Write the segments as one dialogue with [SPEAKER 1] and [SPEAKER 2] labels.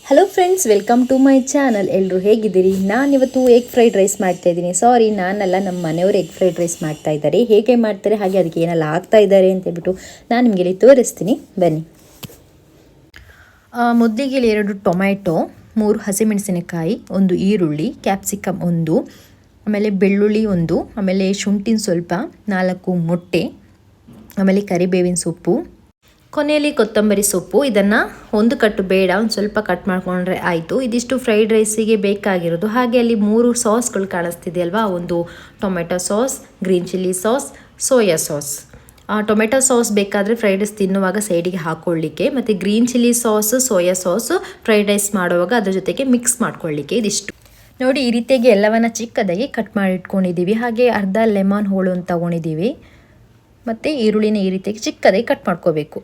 [SPEAKER 1] Hello friends, welcome to my channel. ಎಲ್ಲರೂ ಹೇಗಿದ್ದೀರಿ? ನಾನಿವತ್ತು ಎಗ್ ಫ್ರೈಡ್ ರೈಸ್ ಮಾಡ್ತಾಯಿದ್ದೀನಿ. ಸಾರಿ, ನಾನಲ್ಲ, ನಮ್ಮ ಮನೆಯವರು ಎಗ್ ಫ್ರೈಡ್ ರೈಸ್ ಮಾಡ್ತಾ ಇದ್ದಾರೆ. ಹೇಗೆ ಮಾಡ್ತಾರೆ, ಹಾಗೆ ಅದಕ್ಕೆ ಏನೆಲ್ಲ ಹಾಕ್ತಾ ಇದ್ದಾರೆ ಅಂತ ಹೇಳ್ಬಿಟ್ಟು ನಾನು ನಿಮಗೆ ಇಲ್ಲಿ ತೋರಿಸ್ತೀನಿ, ಬನ್ನಿ. ಮೊದಲಿಗೆ 2 ಟೊಮ್ಯಾಟೊ, 3 ಹಸಿಮೆಣಸಿನಕಾಯಿ, 1 ಈರುಳ್ಳಿ, ಕ್ಯಾಪ್ಸಿಕಮ್ 1, ಆಮೇಲೆ ಬೆಳ್ಳುಳ್ಳಿ 1, ಆಮೇಲೆ ಶುಂಠಿನ ಸ್ವಲ್ಪ, 4 ಮೊಟ್ಟೆ, ಆಮೇಲೆ ಕರಿಬೇವಿನ ಸೊಪ್ಪು, ಕೊನೆಯಲ್ಲಿ ಕೊತ್ತಂಬರಿ ಸೊಪ್ಪು. ಇದನ್ನು ಒಂದು ಕಟ್ಟು ಬೇಡ, ಒಂದು ಸ್ವಲ್ಪ ಕಟ್ ಮಾಡಿಕೊಂಡ್ರೆ ಆಯಿತು. ಇದಿಷ್ಟು ಫ್ರೈಡ್ ರೈಸಿಗೆ ಬೇಕಾಗಿರೋದು. ಹಾಗೆ ಅಲ್ಲಿ 3 ಸಾಸ್ಗಳು ಕಾಣಿಸ್ತಿದೆ ಅಲ್ವಾ, ಒಂದು tomato sauce, green chilli sauce, soya sauce. Tomato sauce ಬೇಕಾದರೆ ಫ್ರೈಡ್ ರೈಸ್ ತಿನ್ನುವಾಗ ಸೈಡಿಗೆ ಹಾಕ್ಕೊಳ್ಳಿಕ್ಕೆ, ಮತ್ತು green chilli sauce, soya sauce fried rice ಮಾಡುವಾಗ ಅದ್ರ ಜೊತೆಗೆ ಮಿಕ್ಸ್ ಮಾಡ್ಕೊಳ್ಳಿಕ್ಕೆ. ಇದಿಷ್ಟು ನೋಡಿ, ಈ ರೀತಿಯಾಗಿ ಎಲ್ಲವನ್ನ ಚಿಕ್ಕದಾಗಿ ಕಟ್ ಮಾಡಿ ಇಟ್ಕೊಂಡಿದ್ದೀವಿ. ಹಾಗೆ ಅರ್ಧ ಲೆಮನ್ ಹೋಳನ್ನು ತೊಗೊಂಡಿದ್ದೀವಿ, ಮತ್ತು ಈರುಳ್ಳಿನ ಈ ರೀತಿಯಾಗಿ ಚಿಕ್ಕದಾಗಿ ಕಟ್ ಮಾಡ್ಕೋಬೇಕು.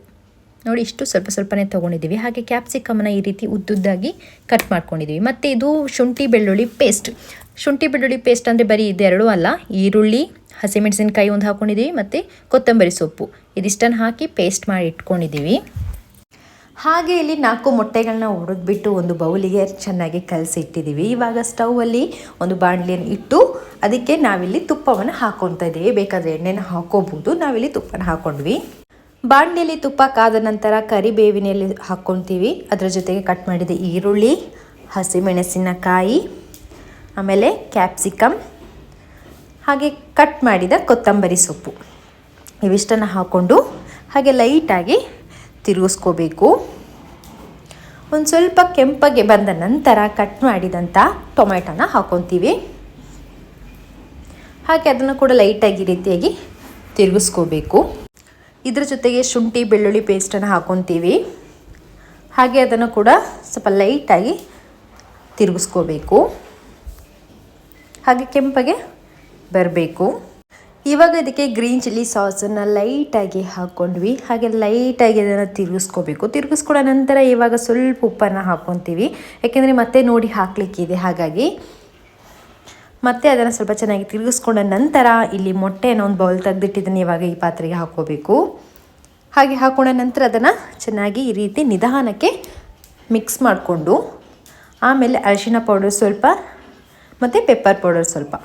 [SPEAKER 1] ನೋಡಿ, ಇಷ್ಟು ಸ್ವಲ್ಪ ಸ್ವಲ್ಪನೇ ತೊಗೊಂಡಿದ್ದೀವಿ. ಹಾಗೆ ಕ್ಯಾಪ್ಸಿಕಮ್ನ ಈ ರೀತಿ ಉದ್ದುದ್ದಾಗಿ ಕಟ್ ಮಾಡ್ಕೊಂಡಿದ್ದೀವಿ. ಮತ್ತು ಇದು ಶುಂಠಿ ಬೆಳ್ಳುಳ್ಳಿ ಪೇಸ್ಟ್. ಶುಂಠಿ ಬೆಳ್ಳುಳ್ಳಿ ಪೇಸ್ಟ್ ಅಂದರೆ ಬರೀ ಇದೆರಡೂ ಅಲ್ಲ, ಈರುಳ್ಳಿ, ಹಸಿಮೆಣಸಿನಕಾಯಿ ಒಂದು ಹಾಕ್ಕೊಂಡಿದ್ದೀವಿ, ಮತ್ತು ಕೊತ್ತಂಬರಿ ಸೊಪ್ಪು, ಇದಿಷ್ಟನ್ನು ಹಾಕಿ ಪೇಸ್ಟ್ ಮಾಡಿ ಇಟ್ಕೊಂಡಿದ್ದೀವಿ. ಹಾಗೆ ಇಲ್ಲಿ 4 ಮೊಟ್ಟೆಗಳನ್ನ ಒಡೆದ್ಬಿಟ್ಟು ಒಂದು ಬೌಲಿಗೆ ಚೆನ್ನಾಗಿ ಕಲಸಿ ಇಟ್ಟಿದ್ದೀವಿ. ಇವಾಗ ಸ್ಟೌವಲ್ಲಿ ಒಂದು ಬಾಣಲಿಯನ್ನು ಇಟ್ಟು ಅದಕ್ಕೆ ನಾವಿಲ್ಲಿ ತುಪ್ಪವನ್ನು ಹಾಕ್ಕೊತಾ ಇದ್ದೀವಿ. ಬೇಕಾದರೆ ಎಣ್ಣೆನ ಹಾಕೋಬಹುದು, ನಾವಿಲ್ಲಿ ತುಪ್ಪನ ಹಾಕ್ಕೊಂಡ್ವಿ. ಬಾಣಲಿಯಲ್ಲಿ ತುಪ್ಪ ಕಾದ ನಂತರ ಕರಿಬೇವಿನಲ್ಲಿ ಹಾಕ್ಕೊತೀವಿ. ಅದರ ಜೊತೆಗೆ ಕಟ್ ಮಾಡಿದ ಈರುಳ್ಳಿ, ಹಸಿಮೆಣಸಿನಕಾಯಿ, ಆಮೇಲೆ ಕ್ಯಾಪ್ಸಿಕಮ್, ಹಾಗೆ ಕಟ್ ಮಾಡಿದ ಕೊತ್ತಂಬರಿ ಸೊಪ್ಪು, ಇವಿಷ್ಟನ್ನು ಹಾಕ್ಕೊಂಡು ಹಾಗೆ ಲೈಟಾಗಿ ತಿರುಗಿಸ್ಕೋಬೇಕು. ಒಂದು ಸ್ವಲ್ಪ ಕೆಂಪಗೆ ಬಂದ ನಂತರ ಕಟ್ ಮಾಡಿದಂಥ ಟೊಮೆಟೊನ ಹಾಕ್ಕೊತೀವಿ. ಹಾಗೆ ಅದನ್ನು ಕೂಡ ಲೈಟಾಗಿ ಈ ರೀತಿಯಾಗಿ ತಿರುಗಿಸ್ಕೋಬೇಕು. ಇದ್ರ ಜೊತೆಗೆ ಶುಂಠಿ ಬೆಳ್ಳುಳ್ಳಿ ಪೇಸ್ಟನ್ನು ಹಾಕ್ಕೊತೀವಿ. ಹಾಗೆ ಅದನ್ನು ಕೂಡ ಸ್ವಲ್ಪ ಲೈಟಾಗಿ ತಿರುಗಿಸ್ಕೋಬೇಕು. ಹಾಗೆ ಕೆಂಪಗೆ ಬರಬೇಕು. ಇವಾಗ ಇದಕ್ಕೆ ಗ್ರೀನ್ ಚಿಲ್ಲಿ ಸಾಸನ್ನು ಲೈಟಾಗಿ ಹಾಕ್ಕೊಂಡ್ವಿ. ಹಾಗೆ ಲೈಟಾಗಿ ಅದನ್ನು ತಿರುಗಿಸ್ಕೋಬೇಕು. ತಿರುಗಿಸ್ಕೊಂಡ ನಂತರ ಇವಾಗ ಸ್ವಲ್ಪ ಉಪ್ಪನ್ನು ಹಾಕ್ಕೊತೀವಿ, ಯಾಕೆಂದರೆ ಮತ್ತೆ ನೋಡಿ ಹಾಕಲಿಕ್ಕಿದೆ. ಹಾಗಾಗಿ ಮತ್ತೆ ಅದನ್ನು ಸ್ವಲ್ಪ ಚೆನ್ನಾಗಿ ತಿರುಗಿಸ್ಕೊಂಡ ನಂತರ ಇಲ್ಲಿ ಮೊಟ್ಟೆಯನ್ನು ಒಂದು ಬೌಲ್ ತೆಗೆದಿಟ್ಟಿದ್ದನ್ನು ಇವಾಗ ಈ ಪಾತ್ರೆಗೆ ಹಾಕ್ಕೋಬೇಕು. ಹಾಗೆ ಹಾಕ್ಕೊಂಡ ನಂತರ ಅದನ್ನು ಚೆನ್ನಾಗಿ ಈ ರೀತಿ ನಿಧಾನಕ್ಕೆ ಮಿಕ್ಸ್ ಮಾಡಿಕೊಂಡು, ಆಮೇಲೆ ಅರಿಶಿನ ಪೌಡರ್ ಸ್ವಲ್ಪ ಮತ್ತು ಪೆಪ್ಪರ್ ಪೌಡರ್ ಸ್ವಲ್ಪ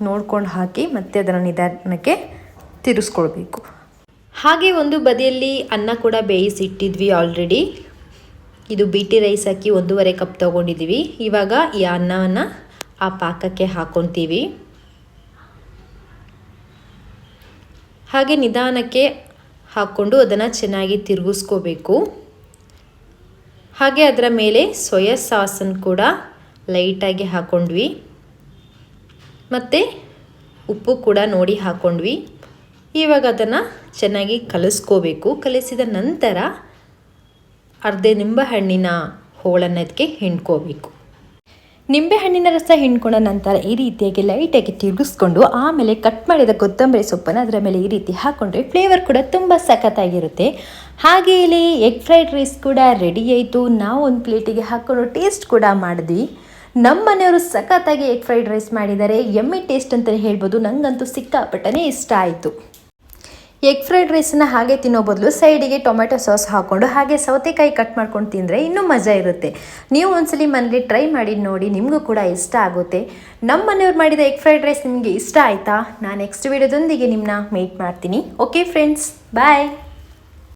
[SPEAKER 1] ನೋಡ್ಕೊಂಡು ಹಾಕಿ ಮತ್ತೆ ಅದನ್ನು ನಿಧಾನಕ್ಕೆ ತಿರುಗಿಸ್ಕೊಳ್ಬೇಕು. ಹಾಗೆ ಒಂದು ಬದಿಯಲ್ಲಿ ಅನ್ನ ಕೂಡ ಬೇಯಿಸಿಟ್ಟಿದ್ವಿ ಆಲ್ರೆಡಿ. ಇದು ಬಿಟಿ ರೈಸ್ ಹಾಕಿ 1.5 ಕಪ್ ತೊಗೊಂಡಿದ್ದೀವಿ. ಇವಾಗ ಈ ಅನ್ನವನ್ನು ಆ ಪಾಕಕ್ಕೆ ಹಾಕ್ಕೊತೀವಿ. ಹಾಗೆ ನಿಧಾನಕ್ಕೆ ಹಾಕ್ಕೊಂಡು ಅದನ್ನು ಚೆನ್ನಾಗಿ ತಿರುಗಿಸ್ಕೋಬೇಕು. ಹಾಗೆ ಅದರ ಮೇಲೆ ಸೋಯಾ ಸಾಸನ್ನು ಕೂಡ ಲೈಟಾಗಿ ಹಾಕ್ಕೊಂಡ್ವಿ, ಮತ್ತು ಉಪ್ಪು ಕೂಡ ನೋಡಿ ಹಾಕ್ಕೊಂಡ್ವಿ. ಇವಾಗ ಅದನ್ನು ಚೆನ್ನಾಗಿ ಕಲಿಸ್ಕೋಬೇಕು. ಕಲಿಸಿದ ನಂತರ ಅರ್ಧ ನಿಂಬೆಹಣ್ಣಿನ ಹೋಳನ್ನು ಅದಕ್ಕೆ ಹಿಂಡ್ಕೋಬೇಕು. ನಿಂಬೆಹಣ್ಣಿನ ರಸ ಹಿಂಡ್ಕೊಂಡ ನಂತರ ಈ ರೀತಿಯಾಗಿ ಲೈಟಾಗಿ ತಿರುಗಿಸ್ಕೊಂಡು, ಆಮೇಲೆ ಕಟ್ ಮಾಡಿದ ಕೊತ್ತಂಬರಿ ಸೊಪ್ಪನ್ನು ಅದರ ಮೇಲೆ ಈ ರೀತಿ ಹಾಕ್ಕೊಂಡ್ರೆ ಫ್ಲೇವರ್ ಕೂಡ ತುಂಬ ಸಖತ್ತಾಗಿರುತ್ತೆ. ಹಾಗೆ ಇಲ್ಲಿ ಎಗ್ ಫ್ರೈಡ್ ರೈಸ್ ಕೂಡ ರೆಡಿ ಆಯಿತು. ನಾವು ಒಂದು ಪ್ಲೇಟಿಗೆ ಹಾಕ್ಕೊಂಡು ಟೇಸ್ಟ್ ಕೂಡ ಮಾಡಿದ್ವಿ. ನಮ್ಮ ಮನೆಯವರು ಸಖತ್ತಾಗಿ ಎಗ್ ಫ್ರೈಡ್ ರೈಸ್ ಮಾಡಿದ್ದಾರೆ. ಎಮ್ಮೆ ಟೇಸ್ಟ್ ಅಂತಲೇ ಹೇಳ್ಬೋದು. ನನಗಂತೂ ಸಿಕ್ಕಾಪಟ್ಟನೆ ಇಷ್ಟ ಆಯಿತು. ಎಗ್ ಫ್ರೈಡ್ ರೈಸನ್ನು ಹಾಗೆ ತಿನ್ನೋ ಬದಲು ಸೈಡಿಗೆ ಟೊಮೆಟೊ ಸಾಸ್ ಹಾಕ್ಕೊಂಡು ಹಾಗೆ ಸೌತೆಕಾಯಿ ಕಟ್ ಮಾಡ್ಕೊಂಡು ತಿಂದರೆ ಇನ್ನೂ ಮಜಾ ಇರುತ್ತೆ. ನೀವು ಒಂದ್ಸಲಿ ಮನೇಲಿ ಟ್ರೈ ಮಾಡಿ ನೋಡಿ, ನಿಮಗೂ ಕೂಡ ಇಷ್ಟ ಆಗುತ್ತೆ. ನಮ್ಮ ಮನೆಯವ್ರು ಮಾಡಿದ ಎಗ್ ಫ್ರೈಡ್ ರೈಸ್ ನಿಮಗೆ ಇಷ್ಟ ಆಯಿತಾ? ನಾನು ನೆಕ್ಸ್ಟ್ ವಿಡಿಯೋದೊಂದಿಗೆ ನಿಮ್ಮನ್ನ ಮೀಟ್ ಮಾಡ್ತೀನಿ. ಓಕೆ ಫ್ರೆಂಡ್ಸ್, ಬಾಯ್.